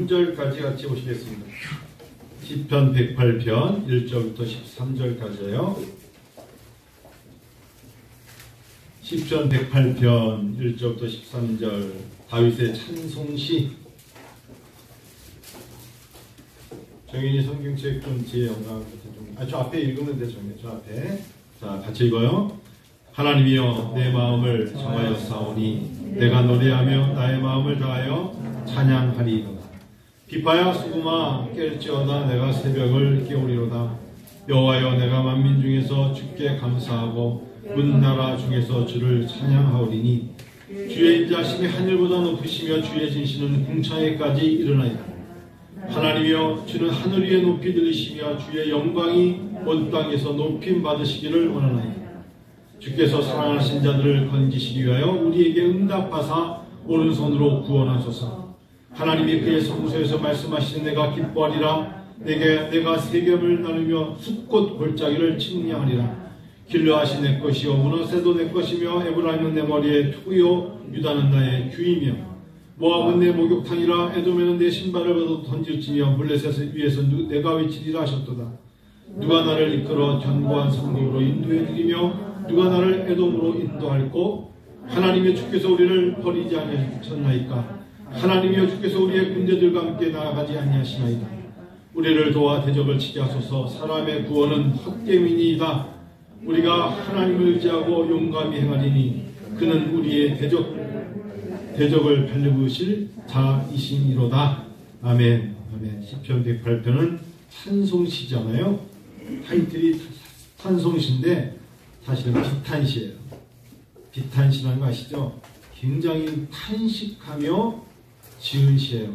13절까지 같이 보시겠습니다. 시편 108편 1절부터 13절까지예요. 시편 108편 1절부터 13절 다윗의 찬송시. 정인이 성경책 좀 뒤에 영상 저 앞에 읽으면 돼. 저 앞에. 자, 같이 읽어요. 하나님이여 내 마음을 정하였사오니 내가 노래하며 나의 마음을 다하여 찬양하리이다. 비파야 수금아 깰지어다 내가 새벽을 깨우리로다. 여호와여 내가 만민 중에서 주께 감사하고 문 나라 중에서 주를 찬양하오리니 주의 인자심이 하늘보다 높으시며 주의 진실은 궁창에까지 이르나이다. 하나님이여 주는 하늘 위에 높이 들리시며 주의 영광이 온 땅에서 높임 받으시기를 원하나이다. 주께서 사랑하신 자들을 건지시기 위하여 우리에게 응답하사 오른손으로 구원하소서. 하나님이 그의 성소에서 말씀하시는 내가 기뻐하리라. 내가 세겜을 나누며 숫꽃 골짜기를 측량하리라. 길르앗이 내 것이요 문하세도 내 것이며 에브라임은 내 머리에 투구요 유다는 나의 규이며 모압은 내 목욕탕이라. 에돔에는 내 신발을 벗어 던질지며 블레셋 위에서 내가 외치리라 하셨도다. 누가 나를 이끌어 견고한 성도로 인도해 드리며 누가 나를 에돔으로 인도할꼬. 하나님의 주께서 우리를 버리지 아니하셨나이까. 하나님이여 주께서 우리의 군대들과 함께 나아가지 아니하시나이다. 우리를 도와 대적을 치게 하소서. 사람의 구원은 헛됨이니이다. 우리가 하나님을 의지하고 용감히 행하리니 그는 우리의 대적을 밟으실 자이시니로다. 아멘. 아멘. 시편 108편은 찬송시잖아요. 타이틀이 찬송시인데 사실은 비탄시예요. 비탄시라는 거 아시죠? 굉장히 탄식하며 지은 시예요.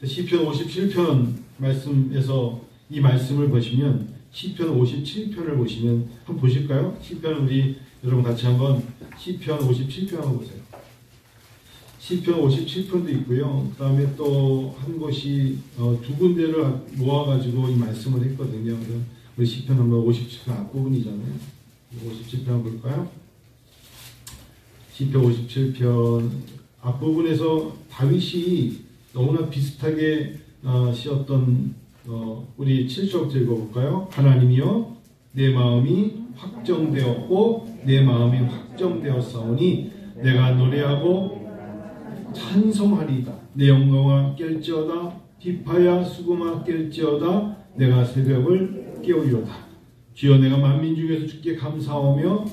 시편 57편 말씀에서 이 말씀을 보시면 시편 57편을 보시면 한번 보실까요? 시편 우리 여러분 같이 한번 시편 57편 한번 보세요. 시편 57편도 있고요. 그 다음에 또 한 곳이 두 군데를 모아가지고 이 말씀을 했거든요. 우리 시편 한번 57편 앞부분이잖아요. 57편 한번 볼까요? 시편 57편 앞부분에서 다윗이 너무나 비슷하게 씌었던 우리 7절부터 읽어볼까요? 하나님이여 내 마음이 확정되었고 내 마음이 확정되었사오니 내가 노래하고 찬송하리이다. 내 영광아 깰지어다. 비파야 수금아 깰지어다. 내가 새벽을 깨우리로다. 주여 내가 만민 중에서 주께 감사하며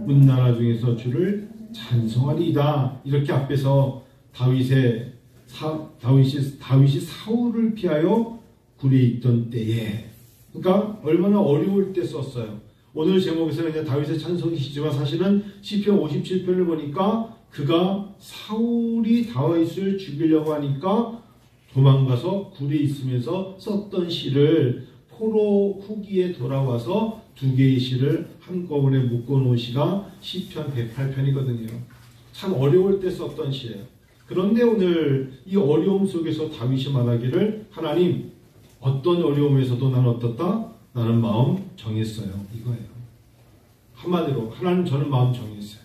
문나라 중에서 주를 찬송하리이다. 이렇게 앞에서 다윗이 사울을 피하여 굴에 있던 때에, 그러니까 얼마나 어려울 때 썼어요. 오늘 제목에서는 그냥 다윗의 찬송이시지만 사실은 시편 57편을 보니까 그가 사울이 다윗을 죽이려고 하니까 도망가서 굴에 있으면서 썼던 시를 포로 후기에 돌아와서 두 개의 시를 한꺼번에 묶어놓은 시가 시편 108편이거든요. 참 어려울 때 썼던 시예요. 그런데 오늘 이 어려움 속에서 다윗이 말하기를 하나님 어떤 어려움에서도 나는 어떻다? 나는 마음 정했어요. 이거예요. 한마디로 하나님 저는 마음 정했어요.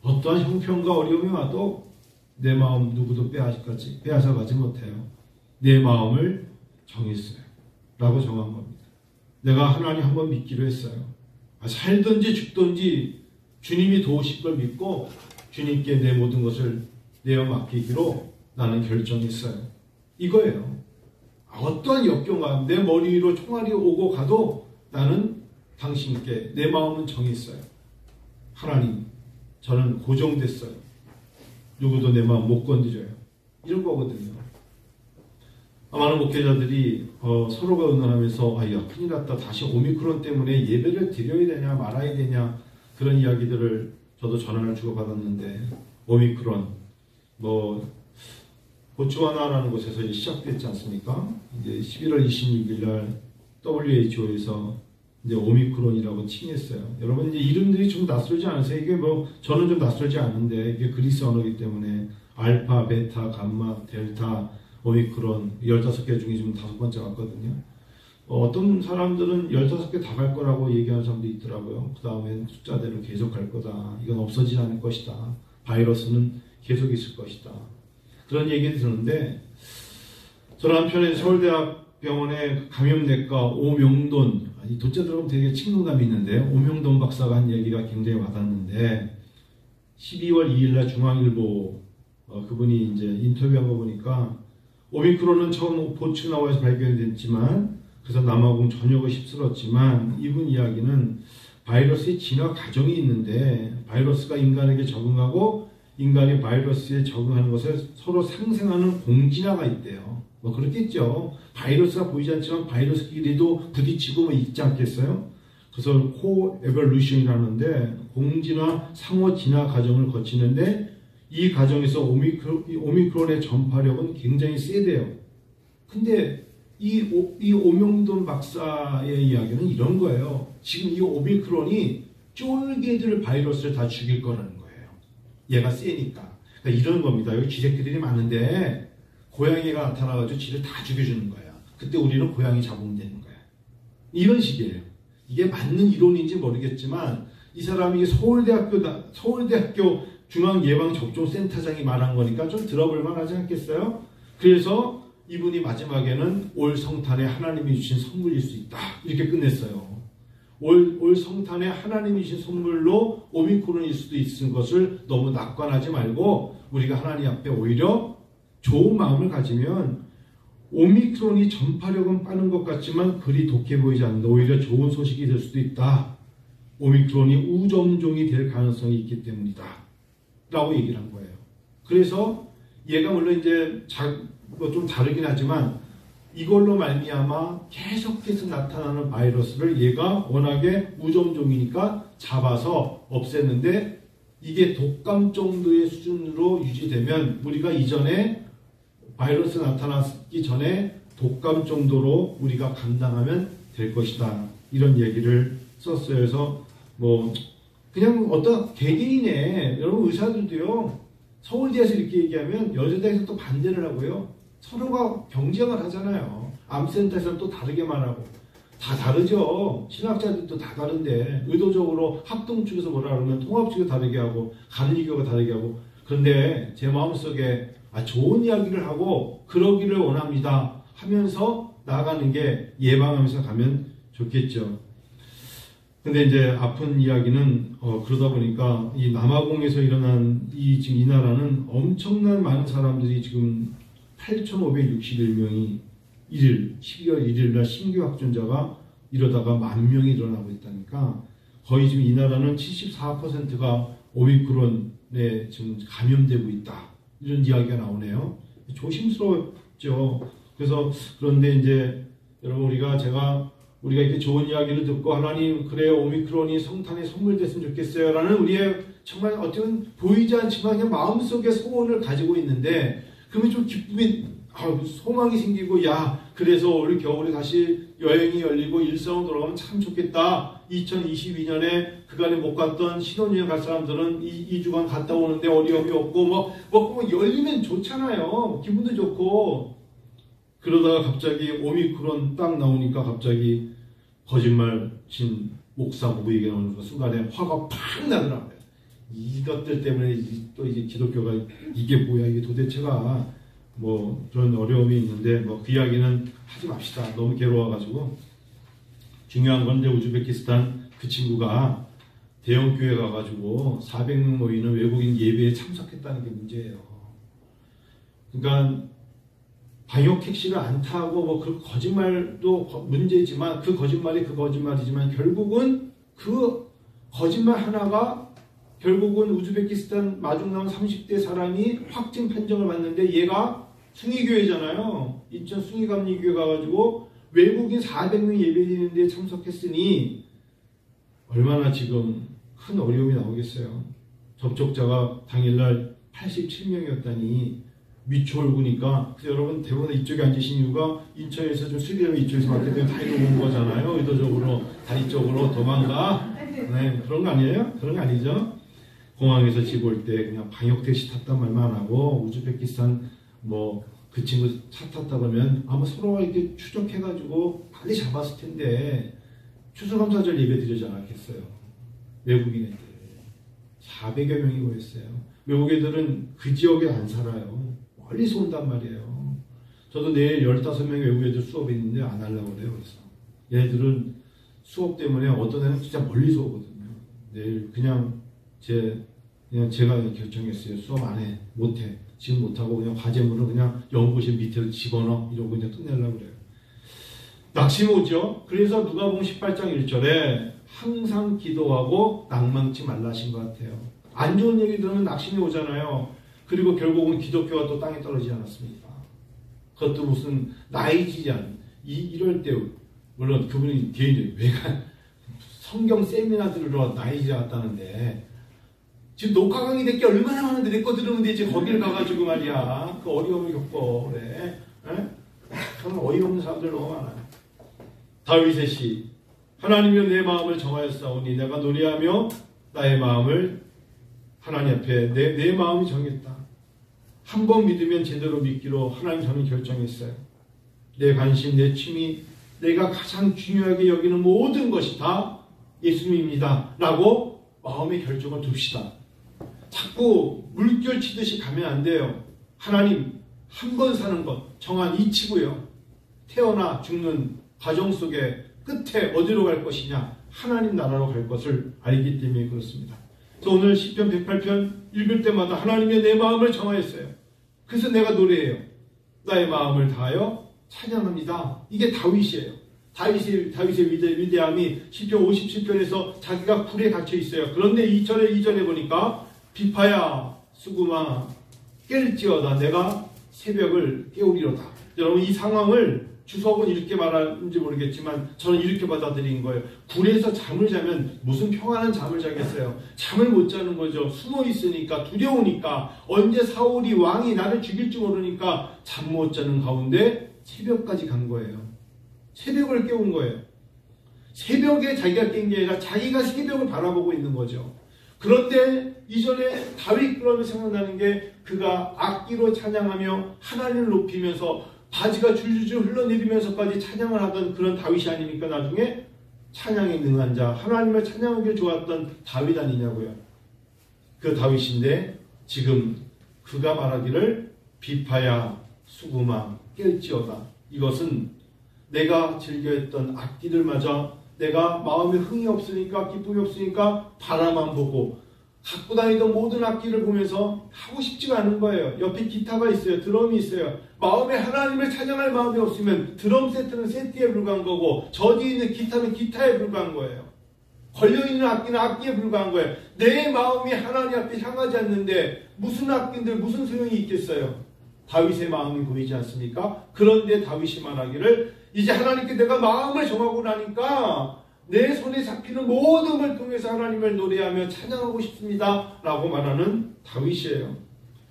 어떠한 형편과 어려움이 와도 내 마음 누구도 빼앗아가지 못해요. 내 마음을 정했어요. 라고 정한 겁니다. 내가 하나님 한번 믿기로 했어요. 살든지 죽든지 주님이 도우실 걸 믿고 주님께 내 모든 것을 내어 맡기기로 나는 결정했어요. 이거예요. 어떠한 역경과 내 머리 위로 총알이 오고 가도 나는 당신께 내 마음은 정했어요. 하나님 저는 고정됐어요. 누구도 내 마음 못 건드려요. 이런 거거든요. 많은 목회자들이 서로가 의논하면서 야 큰일 났다. 다시 오미크론 때문에 예배를 드려야 되냐 말아야 되냐 그런 이야기들을 저도 전화를 주고받았는데 오미크론 보츠와나라는 곳에서 이제 시작됐지 않습니까? 이제 11월 26일 날 WHO에서 이제 오미크론이라고 칭했어요. 여러분 이제 이름들이 좀 낯설지 않으세요? 이게 저는 좀 낯설지 않은데 이게 그리스 언어이기 때문에 알파, 베타, 감마, 델타, 오미크론 15개 중에 지금 5번째 왔거든요. 어떤 사람들은 15개 다 갈 거라고 얘기하는 사람도 있더라고요. 그 다음엔 숫자대로 계속 갈 거다. 이건 없어지지 않을 것이다. 바이러스는 계속 있을 것이다. 그런 얘기 들었는데 저는 한편에 서울대학병원의 감염내과 오명돈, 이 도자 들어가면 되게 친근감이 있는데, 오명돈 박사가 한 얘기가 굉장히 와닿는데, 12월 2일 날 중앙일보 그분이 이제 인터뷰한 거 보니까 오미크론은 처음 보충 나와서 발견됐지만 그래서 남아공 전역을 휩쓸었지만 이분 이야기는 바이러스의 진화 과정이 있는데 바이러스가 인간에게 적응하고 인간이 바이러스에 적응하는 것을 서로 상생하는 공진화가 있대요. 뭐 그렇겠죠. 바이러스가 보이지 않지만 바이러스끼리도 부딪히고 뭐 있지 않겠어요? 그래서 코에볼루션이라는데 공진화 상호 진화 과정을 거치는데 이 과정에서 오미크론의 전파력은 굉장히 세대요. 근데 이 오명돈 박사의 이야기는 이런 거예요. 지금 이 오미크론이 쫄개들 바이러스를 다 죽일 거라는 거예요. 얘가 세니까. 그러니까 이런 겁니다. 여기 쥐새끼들이 많은데 고양이가 나타나가지고 쥐를 다 죽여주는 거야. 그때 우리는 고양이 잡으면 거야. 이런 식이에요. 이게 맞는 이론인지 모르겠지만 이 사람이 서울대학교 중앙예방접종센터장이 말한 거니까 좀 들어볼 만하지 않겠어요? 그래서 이분이 마지막에는 올 성탄에 하나님이 주신 선물일 수 있다. 이렇게 끝냈어요. 올 성탄에 하나님이 주신 선물로 오미크론일 수도 있는 것을 너무 낙관하지 말고 우리가 하나님 앞에 오히려 좋은 마음을 가지면 오미크론이 전파력은 빠른 것 같지만 그리 독해 보이지 않는다. 오히려 좋은 소식이 될 수도 있다. 오미크론이 우점종이 될 가능성이 있기 때문이다. 라고 얘기를 한 거예요. 그래서 얘가 물론 이제 좀 다르긴 하지만 이걸로 말미암아 계속해서 나타나는 바이러스를 얘가 워낙에 우점종이니까 잡아서 없앴는데 이게 독감 정도의 수준으로 유지되면 우리가 이전에 바이러스 나타나기 전에 독감 정도로 우리가 감당하면 될 것이다. 이런 얘기를 썼어요. 그래서 뭐 그냥 어떤 개개인의 여러분 의사들도요. 서울대에서 이렇게 얘기하면 여자대에서 또 반대를 하고요. 서로가 경쟁을 하잖아요. 암센터에서는 또 다르게 말하고 다 다르죠. 신학자들도 다 다른데 의도적으로 합동 측에서 뭐라 그러면 통합 측에서 다르게 하고 감리교가 다르게 하고 그런데 제 마음속에 좋은 이야기를 하고 그러기를 원합니다 하면서 나아가는 게 예방하면서 가면 좋겠죠. 근데 이제 아픈 이야기는 그러다 보니까 이 남아공에서 일어난 지금 이 나라는 엄청난 많은 사람들이 지금 8,561명이 12월 1일 날 신규 확진자가 이러다가 10,000명이 일어나고 있다니까 거의 지금 이 나라는 74%가 오미크론에 지금 감염되고 있다. 이런 이야기가 나오네요. 조심스럽죠. 그래서 그런데 이제 여러분 우리가 이렇게 좋은 이야기를 듣고 하나님 그래요 오미크론이 성탄의 선물 됐으면 좋겠어요 라는 우리의 정말 어쩌면 보이지 않지만 그냥 마음속에 소원을 가지고 있는데 그러면 좀 기쁨이 소망이 생기고 그래서 올 겨울에 다시 여행이 열리고 일상으로 돌아가면 참 좋겠다. 2022년에 그간에 못 갔던 신혼여행 갈 사람들은 2주간 갔다 오는데 어려움이 없고 뭐 열리면 좋잖아요. 기분도 좋고. 그러다가 갑자기 오미크론 딱 나오니까 갑자기 거짓말 친 목사 부부에게 나오는 순간에 화가 팍 나더라고요. 이것들 때문에 또 이제 기독교가 이게 뭐야 이게 도대체가 뭐 그런 어려움이 있는데 그 이야기는 하지 맙시다. 너무 괴로워가지고 중요한 건 이제 우즈베키스탄 그 친구가 대형 교회 가가지고 400명 모이는 외국인 예배에 참석했다는 게 문제예요. 그러니까 방역 택시를 안 타고 그 거짓말도 문제지만 그 거짓말이 그 거짓말이지만 결국은 그 거짓말 하나가 결국은 우즈베키스탄 마중 나온 30대 사람이 확진 판정을 받는데 얘가 숭의교회잖아요. 인천 숭의감리교회 가가지고 외국인 400명 예배드리는데 참석했으니 얼마나 지금 큰 어려움이 나오겠어요. 접촉자가 당일날 87명이었다니 미추홀구니까 여러분 대부분 이쪽에 앉으신 이유가 인천에서 좀 수리되면 이쪽에서 맞게 되면 다 이러고 온 거잖아요. 의도적으로 다리 쪽으로 도망가. 네, 그런 거 아니에요? 그런 거 아니죠? 공항에서 집 올 때 그냥 방역 택시 탔단 말만 안 하고 우즈베키스탄 그 친구 차 탔다 그러면 아마 서로가 이렇게 추적해가지고 빨리 잡았을 텐데 추수감사절 예배 드리지 않았겠어요. 외국인 애들 400여 명이 모였어요. 외국 애들은 그 지역에 안 살아요. 멀리서 온단 말이에요. 저도 내일 15명의 외국 애들 수업이 있는데 안 하려고 그래요. 그래서 얘들은 수업 때문에 어떤 애는 진짜 멀리서 오거든요. 내일 그냥 제가 결정했어요. 수업 안 해. 못 해. 지금 못하고 그냥 과제물을 그냥 연구실 밑으로 집어넣어. 이러고 그냥 끝내려고 그래요. 낙심이 오죠. 그래서 누가복음 18장 1절에 항상 기도하고 낭망치 말라 하신 것 같아요. 안 좋은 얘기 들으면 낙심이 오잖아요. 그리고 결국은 기독교가 또 땅에 떨어지지 않았습니까? 그것도 무슨 나이지안 이럴 때 물론 그분이 뒤에 왜가 성경 세미나 들으러 나이지 갔다는데 지금 녹화 강의 될 게 얼마나 많은데 내 거 들으면 되지 거기를 가가지고 말이야 그 어려움을 겪고 그래. 정말 어이없는 사람들 너무 많아요. 다윗의 시 하나님이여 내 마음을 정하였사오니 내가 노래하며 나의 마음을 하나님 앞에 내 마음이 정했다. 한 번 믿으면 제대로 믿기로 하나님 저는 결정했어요. 내 관심, 내 취미, 내가 가장 중요하게 여기는 모든 것이 다 예수님입니다. 라고 마음의 결정을 둡시다. 자꾸 물결 치듯이 가면 안 돼요. 하나님 한 번 사는 것 정한 이치고요. 태어나 죽는 과정 속에 끝에 어디로 갈 것이냐 하나님 나라로 갈 것을 알기 때문에 그렇습니다. 그래서 오늘 시편 108편 읽을 때마다 하나님의 내 마음을 정하였어요. 그래서 내가 노래해요. 나의 마음을 다하여 찬양합니다. 이게 다윗이에요. 다윗의 위대함이 시편 57편에서 자기가 굴에 갇혀 있어요. 그런데 2절에 보니까 비파야 수구마 깰지어다 내가 새벽을 깨우리로다. 여러분 이 상황을 주석은 이렇게 말하는지 모르겠지만 저는 이렇게 받아들인 거예요. 굴에서 잠을 자면 무슨 평안한 잠을 자겠어요. 잠을 못 자는 거죠. 숨어 있으니까 두려우니까 언제 사울이 왕이 나를 죽일지 모르니까 잠 못 자는 가운데 새벽까지 간 거예요. 새벽을 깨운 거예요. 새벽에 자기가 깬 게 아니라 자기가 새벽을 바라보고 있는 거죠. 그런데 이전에 다윗 그러면 생각나는 게 그가 악기로 찬양하며 하나님을 높이면서 바지가 줄줄줄 흘러내리면서까지 찬양을 하던 그런 다윗이 아니니까 나중에 찬양에 능한 자, 하나님을 찬양하기 좋았던 다윗 아니냐고요. 그 다윗인데 지금 그가 말하기를 비파야 수구마 깰지어다. 이것은 내가 즐겨했던 악기들마저 내가 마음에 흥이 없으니까 기쁨이 없으니까 바라만 보고 갖고 다니던 모든 악기를 보면서 하고 싶지가 않은 거예요. 옆에 기타가 있어요. 드럼이 있어요. 마음에 하나님을 찬양할 마음이 없으면 드럼 세트는 세트에 불과한 거고 저 뒤에 있는 기타는 기타에 불과한 거예요. 걸려있는 악기는 악기에 불과한 거예요. 내 마음이 하나님 앞에 향하지 않는데 무슨 악기들 무슨 소용이 있겠어요. 다윗의 마음이 보이지 않습니까? 그런데 다윗이 말하기를 이제 하나님께 내가 마음을 정하고 나니까 내 손에 잡히는 모든 걸 통해서 하나님을 노래하며 찬양하고 싶습니다. 라고 말하는 다윗이에요.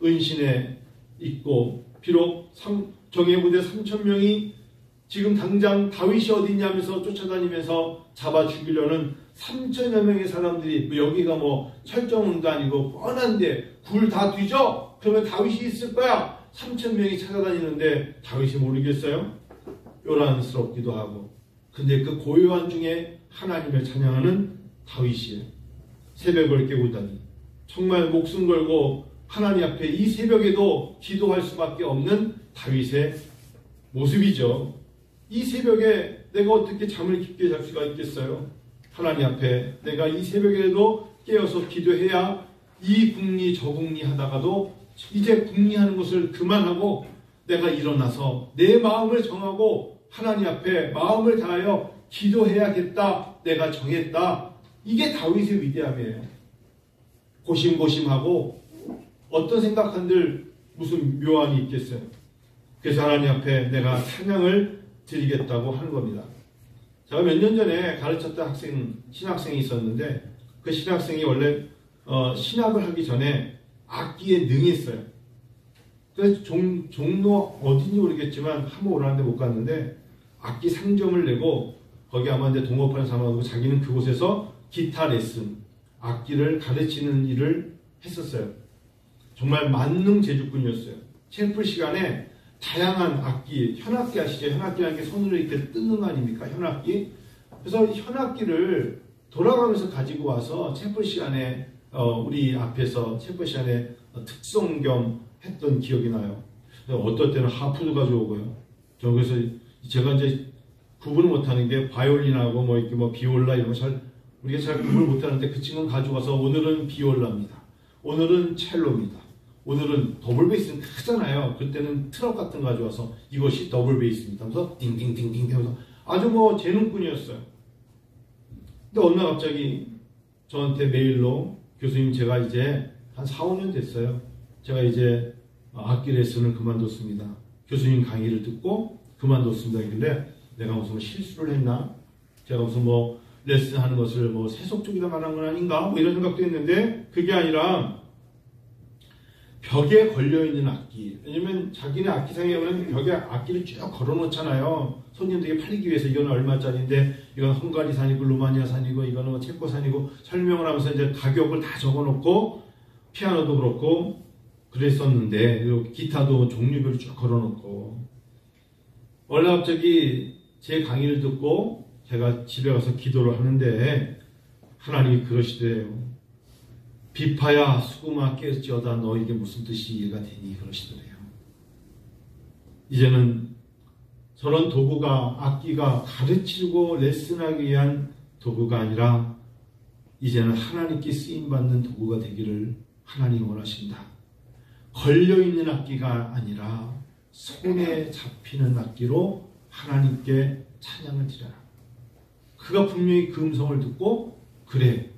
은신에 있고 비록 정예 부대 3,000명이 지금 당장 다윗이 어디냐면서 쫓아다니면서 잡아 죽이려는 3,000여 명의 사람들이 여기가 뭐 철정원도 아니고 뻔한데 굴 다 뒤져? 그러면 다윗이 있을 거야. 3,000명이 찾아다니는데 다윗이 모르겠어요? 요란스럽기도 하고. 근데 그 고요한 중에 하나님을 찬양하는 다윗이에요. 새벽을 깨우다니. 정말 목숨 걸고 하나님 앞에 이 새벽에도 기도할 수밖에 없는 다윗의 모습이죠. 이 새벽에 내가 어떻게 잠을 깊게 잘 수가 있겠어요? 하나님 앞에 내가 이 새벽에도 깨어서 기도해야 이 궁리 저 궁리 하다가도 이제 궁리하는 것을 그만하고 내가 일어나서 내 마음을 정하고 하나님 앞에 마음을 다하여 기도해야겠다. 내가 정했다. 이게 다윗의 위대함이에요. 고심고심하고 어떤 생각한들 무슨 묘함이 있겠어요. 그래서 하나님 앞에 내가 찬양을 드리겠다고 하는 겁니다. 제가 몇 년 전에 가르쳤던 신학생이 있었는데 그 신학생이 원래 신학을 하기 전에 악기에 능했어요. 그래서 종로 어딘지 모르겠지만 한번 오라는데 못 갔는데 악기 상점을 내고 거기 아마 이제 동업하는 사람하고 자기는 그곳에서 기타 레슨, 악기를 가르치는 일을 했었어요. 정말 만능 재주꾼이었어요. 챔플 시간에 다양한 악기, 현악기 아시죠? 현악기라는 게 손으로 이렇게 뜯는 거 아닙니까? 현악기. 그래서 현악기를 돌아가면서 가지고 와서 챔플 시간에 우리 앞에서 챔플 시간에 특송 겸 했던 기억이 나요. 어떨 때는 하프도 가져오고요. 저 그래서 제가 이제 구분을 못하는 게 바이올린하고 뭐 이렇게 뭐 비올라 이런 거 우리가 잘 구분을 못하는데 그 친구는 가져와서 오늘은 비올라입니다. 오늘은 첼로입니다. 오늘은 더블 베이스는 크잖아요. 그때는 트럭 같은 거 가져와서 이것이 더블 베이스입니다. 하면서 띵띵띵띵 하면서 아주 뭐 재능꾼이었어요. 근데 어느 날 갑자기 저한테 메일로 교수님 제가 이제 한 4, 5년 됐어요. 제가 이제 악기 레슨을 그만뒀습니다. 교수님 강의를 듣고 그만뒀습니다. 근데 내가 무슨 실수를 했나? 제가 무슨 뭐 레슨하는 것을 뭐 세속적이다 말한 건 아닌가? 뭐 이런 생각도 했는데 그게 아니라 벽에 걸려있는 악기. 왜냐면 자기네 악기상에 오면 벽에 악기를 쭉 걸어놓잖아요. 손님들에게 팔리기 위해서 이거는 얼마짜리인데 이건 헝가리산이고 루마니아산이고 이거는 뭐 체코산이고 설명을 하면서 이제 가격을 다 적어놓고 피아노도 그렇고 그랬었는데 그리고 기타도 종류별로 쭉 걸어놓고 어느 날 갑자기 제 강의를 듣고 제가 집에 가서 기도를 하는데 하나님이 그러시더래요. 비파야 수구마 깨지어다 너에게 무슨 뜻이 이해가 되니 그러시더래요. 이제는 저런 도구가 악기가 가르치고 레슨하기 위한 도구가 아니라 이제는 하나님께 쓰임받는 도구가 되기를 하나님 원하신다. 걸려있는 악기가 아니라 손에 잡히는 악기로 하나님께 찬양을 드려라. 그가 분명히 그 음성을 듣고 그래.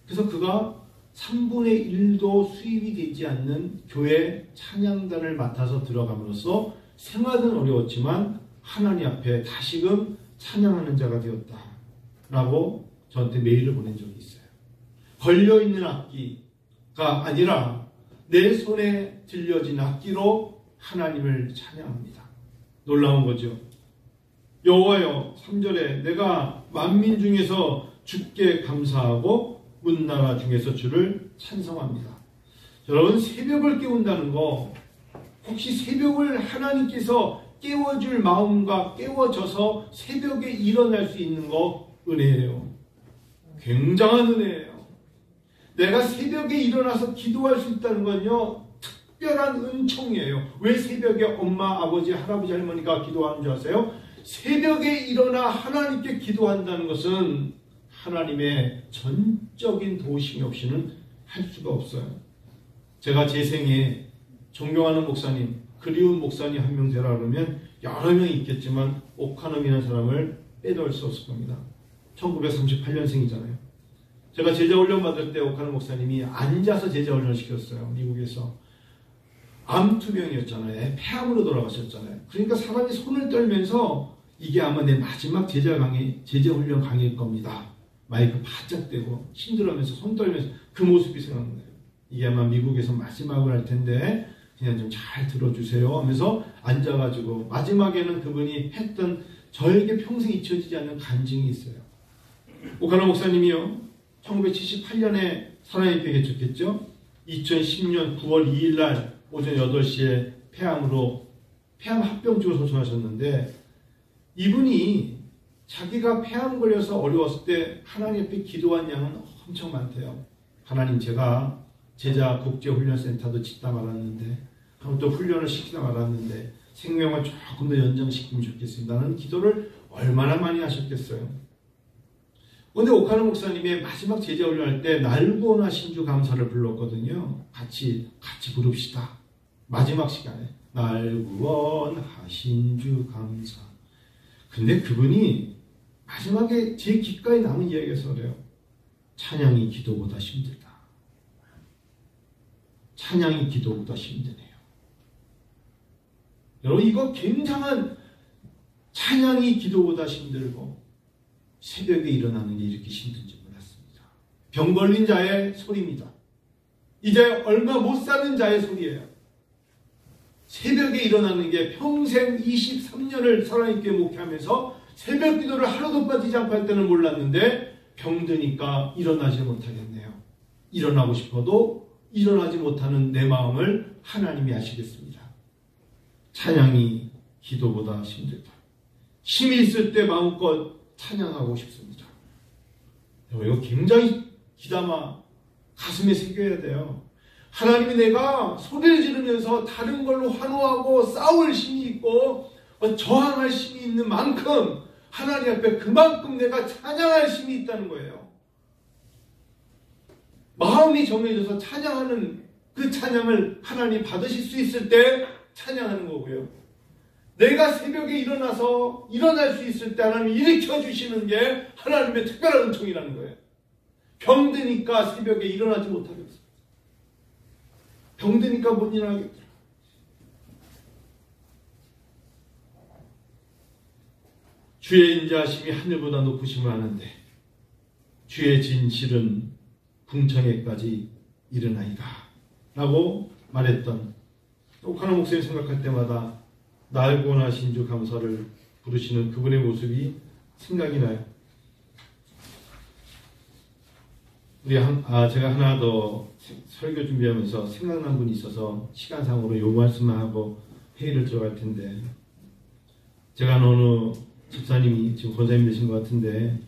그래서 그가 3분의 1도 수입이 되지 않는 교회 찬양단을 맡아서 들어감으로써 생활은 어려웠지만 하나님 앞에 다시금 찬양하는 자가 되었다. 라고 저한테 메일을 보낸 적이 있어요. 걸려있는 악기가 아니라 내 손에 들려진 악기로 하나님을 찬양합니다. 놀라운 거죠. 여호와여 3절에 내가 만민 중에서 주께 감사하고 문나라 중에서 주를 찬송합니다. 여러분 새벽을 깨운다는 거 혹시 새벽을 하나님께서 깨워줄 마음과 깨워져서 새벽에 일어날 수 있는 거 은혜예요. 굉장한 은혜예요. 내가 새벽에 일어나서 기도할 수 있다는 건요 특별한 은총이에요. 왜 새벽에 엄마, 아버지, 할아버지, 할머니가 기도하는 줄 아세요? 새벽에 일어나 하나님께 기도한다는 것은 하나님의 전적인 도우심이 없이는 할 수가 없어요. 제가 제 생에 존경하는 목사님, 그리운 목사님 한 명 되라 그러면 여러 명이 있겠지만 오카놈이라는 사람을 빼놓을 수 없을 겁니다. 1938년생이잖아요. 제가 제자훈련 받을 때 오카놈 목사님이 앉아서 제자훈련을 시켰어요. 미국에서. 암투병이었잖아요. 폐암으로 돌아가셨잖아요. 그러니까 사람이 손을 떨면서 이게 아마 내 마지막 제자훈련 강의일 겁니다. 마이크 바짝 대고 힘들어하면서 손 떨면서 그 모습이 생각나요. 이게 아마 미국에서 마지막을 할 텐데 그냥 좀 잘 들어주세요 하면서 앉아가지고 마지막에는 그분이 했던 저에게 평생 잊혀지지 않는 간증이 있어요. 오카노 목사님이요. 1978년에 하나님께 개척했죠. 2010년 9월 2일 날 오전 8시에 폐암 합병증을 소천하셨는데 이분이 자기가 폐암 걸려서 어려웠을 때 하나님 앞에 기도한 양은 엄청 많대요. 하나님 제가 제자 국제훈련센터도 짓다 말았는데 또 훈련을 시키다 말았는데 생명을 조금 더 연장시키면 좋겠습니다는 기도를 얼마나 많이 하셨겠어요. 그런데 오카노 목사님의 마지막 제자훈련할 때 날구원하 신주 감사를 불렀거든요. 같이 부릅시다. 마지막 시간에 날구원하 신주 감사. 근데 그분이 마지막에 제 귓가에 남은 이야기에서 그래요. 찬양이 기도보다 힘들다. 찬양이 기도보다 힘드네요. 여러분 이거 굉장한 찬양이 기도보다 힘들고 새벽에 일어나는 게 이렇게 힘든지 몰랐습니다. 병 걸린 자의 소리입니다. 이제 얼마 못 사는 자의 소리예요. 새벽에 일어나는 게 평생 23년을 하나님께 목회하면서 새벽 기도를 하루도 빠지지 않고 할 때는 몰랐는데 병드니까 일어나지 못하겠네요. 일어나고 싶어도 일어나지 못하는 내 마음을 하나님이 아시겠습니다. 찬양이 기도보다 힘들다. 힘이 있을 때 마음껏 찬양하고 싶습니다. 이거 굉장히 귀담아 가슴에 새겨야 돼요. 하나님이 내가 소리를 지르면서 다른 걸로 환호하고 싸울 힘이 있고 저항할 힘이 있는 만큼 하나님 앞에 그만큼 내가 찬양할 힘이 있다는 거예요. 마음이 정해져서 찬양하는 그 찬양을 하나님 받으실 수 있을 때 찬양하는 거고요. 내가 새벽에 일어날 수 있을 때 하나님이 일으켜 주시는 게 하나님의 특별한 은총이라는 거예요. 병드니까 새벽에 일어나지 못하겠어요. 병드니까 못 일어나겠더라. 주의 인자하심이 하늘보다 높으심을 아는데 주의 진실은 궁창에까지 이르나이다 라고 말했던 옥하나 목사님 생각할 때마다 날 구원하신 주 감사를 부르시는 그분의 모습이 생각이 나요. 제가 하나 더 설교 준비하면서 생각난 분이 있어서 시간상으로 요 말씀만 하고 회의를 들어갈 텐데, 제가 어느 집사님이 지금 권사님 되신 것 같은데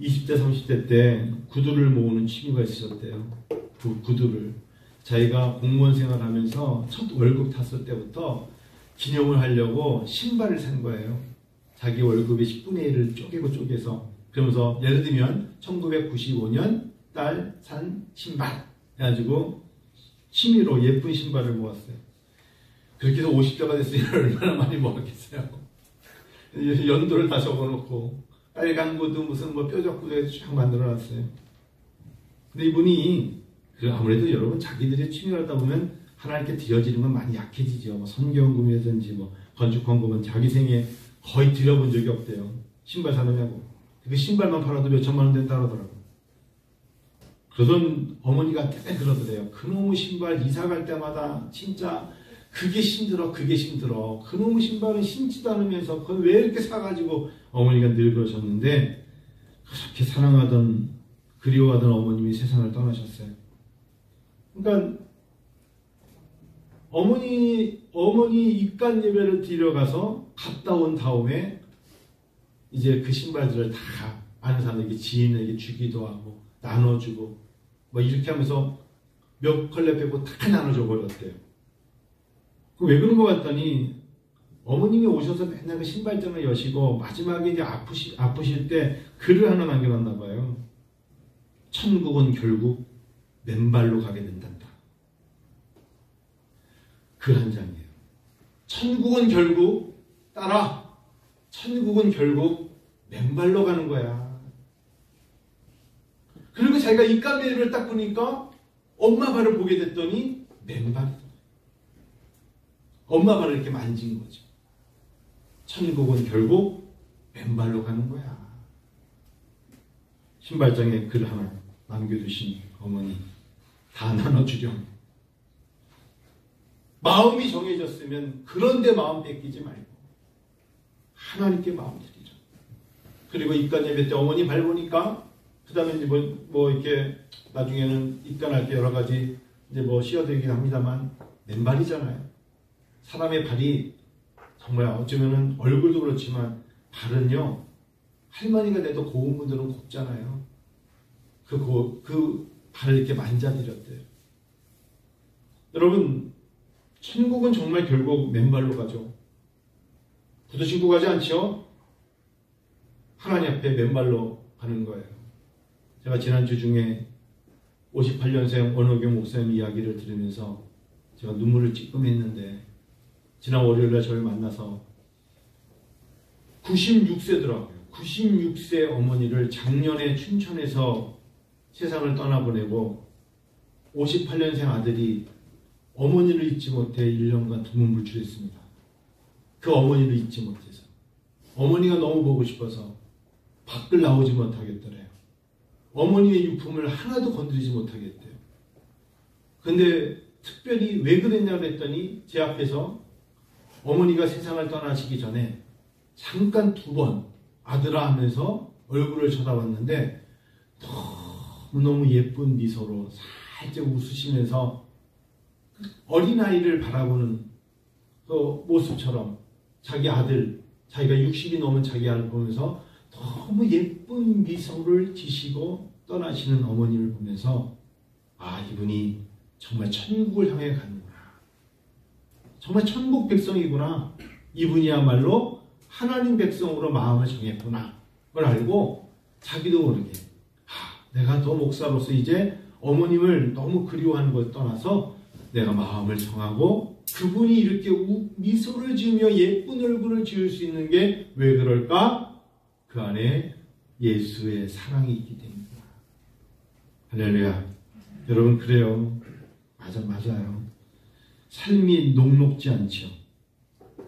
20대 30대 때 구두를 모으는 취미가 있으셨대요. 그 구두를 자기가 공무원 생활하면서 첫 월급 탔을 때부터 기념을 하려고 신발을 산 거예요. 자기 월급의 10분의 1을 쪼개서. 그러면서 예를 들면 1995년 딸 산 신발 해가지고 취미로 예쁜 신발을 모았어요. 그렇게 해서 50대가 됐으니 얼마나 많이 모았겠어요. 연도를 다 적어놓고 빨간 구두 무슨 뾰족 구두에 쫙 만들어놨어요. 근데 이분이 아무래도 여러분 자기들의 취미를 하다 보면 하나님께 드려지는 건 많이 약해지죠. 성경금이라든지 건축헌금은 자기 생에 거의 드려본 적이 없대요. 신발 사느냐고. 그 신발만 팔아도 몇 천만 원 된다고 하더라고요. 그러던 어머니가 때때 그러더래요. 그놈의 신발 이사 갈 때마다 진짜 그게 힘들어. 그놈의 신발은 신지도 않으면서 그걸 왜 이렇게 사가지고 어머니가 늘 그러셨는데, 그렇게 사랑하던 그리워하던 어머님이 세상을 떠나셨어요. 그러니까 어머니 입간 예배를 드려가서 갔다 온 다음에 이제 그 신발들을 다 아는 사람에게 지인에게 주기도 하고 나눠주고 이렇게 하면서 몇 컬레 빼고 다 나눠줘 버렸대요. 왜 그런 것 같더니 어머님이 오셔서 맨날 그 신발장을 여시고 마지막에 이제 아프실 때 글을 하나 남겨놨나 봐요. 천국은 결국 맨발로 가게 된단다. 글 한 장이에요. 천국은 결국 맨발로 가는 거야. 그리고 자기가 입가메를 딱 보니까 엄마 발을 보게 됐더니 맨발이다. 엄마 발을 이렇게 만진 거죠. 천국은 결국 맨발로 가는 거야. 신발장에 글 하나 남겨두신 어머니 다 나눠주렴. 마음이 정해졌으면 그런데 마음 뺏기지 말고 하나님께 마음 드리라. 그리고 입간 예배 때 어머니 발 보니까 그 다음에 이제 이렇게 나중에는 입간할 때 여러 가지 이제 씌워드리긴 합니다만 맨발이잖아요. 사람의 발이 정말 어쩌면은 얼굴도 그렇지만 발은요, 할머니가 돼도 고운 분들은 곱잖아요. 그 발을 이렇게 만져드렸대요. 여러분, 천국은 정말 결국 맨발로 가죠. 구두 신고 가지 않죠? 하나님 앞에 맨발로 가는 거예요. 제가 지난주 중에 58년생 원호경 목사님 이야기를 들으면서 제가 눈물을 찔끔 했는데, 지난 월요일날 저를 만나서 96세더라고요. 96세 어머니를 작년에 춘천에서 세상을 떠나보내고 58년생 아들이 어머니를 잊지 못해 1년간 두문불출했습니다. 그 어머니를 잊지 못해서. 어머니가 너무 보고 싶어서 밖을 나오지 못하겠더래요. 어머니의 유품을 하나도 건드리지 못하겠대요. 근데 특별히 왜 그랬냐고 그랬더니 제 앞에서 어머니가 세상을 떠나시기 전에 잠깐 2번 아들아 하면서 얼굴을 쳐다봤는데 너무 예쁜 미소로 살짝 웃으시면서 어린아이를 바라보는 그 모습처럼 자기 아들, 자기가 60이 넘은 자기 아들 보면서 너무 예쁜 미소를 지시고 떠나시는 어머니를 보면서 이분이 정말 천국을 향해 가는구나. 정말 천국 백성이구나. 이분이야말로 하나님 백성으로 마음을 정했구나. 그걸 알고 자기도 모르게 내가 더 목사로서 이제 어머님을 너무 그리워하는 것을 떠나서 내가 마음을 정하고 그분이 이렇게 미소를 지으며 예쁜 얼굴을 지을 수 있는 게 왜 그럴까? 그 안에 예수의 사랑이 있기 때문이다. 할렐루야. 여러분 그래요. 맞아요. 삶이 녹록지 않죠.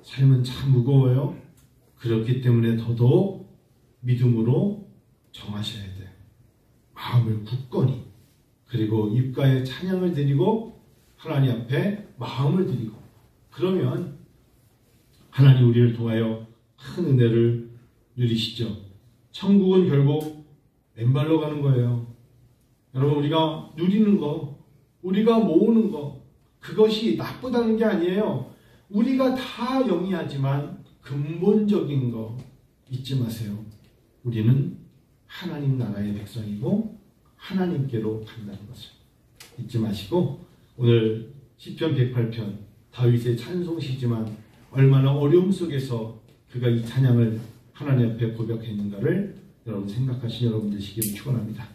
삶은 참 무거워요. 그렇기 때문에 더더욱 믿음으로 정하셔야 돼요. 마음을 굳건히, 그리고 입가에 찬양을 드리고 하나님 앞에 마음을 드리고, 그러면 하나님 우리를 통하여 큰 은혜를 누리시죠. 천국은 결국 맨발로 가는 거예요. 여러분 우리가 누리는 거, 우리가 모으는 거, 그것이 나쁘다는 게 아니에요. 우리가 다 영위하지만 근본적인 거 잊지 마세요. 우리는 하나님 나라의 백성이고 하나님께로 간다는 것을 잊지 마시고, 오늘 시편 108편 다윗의 찬송시지만 얼마나 어려움 속에서 그가 이 찬양을 하나님 앞에 고백했는가를 여러분 생각하신 여러분 되시기를 축원합니다.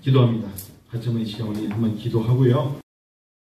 기도합니다. 같이 한번 이 시간 우리 한번 기도하고요.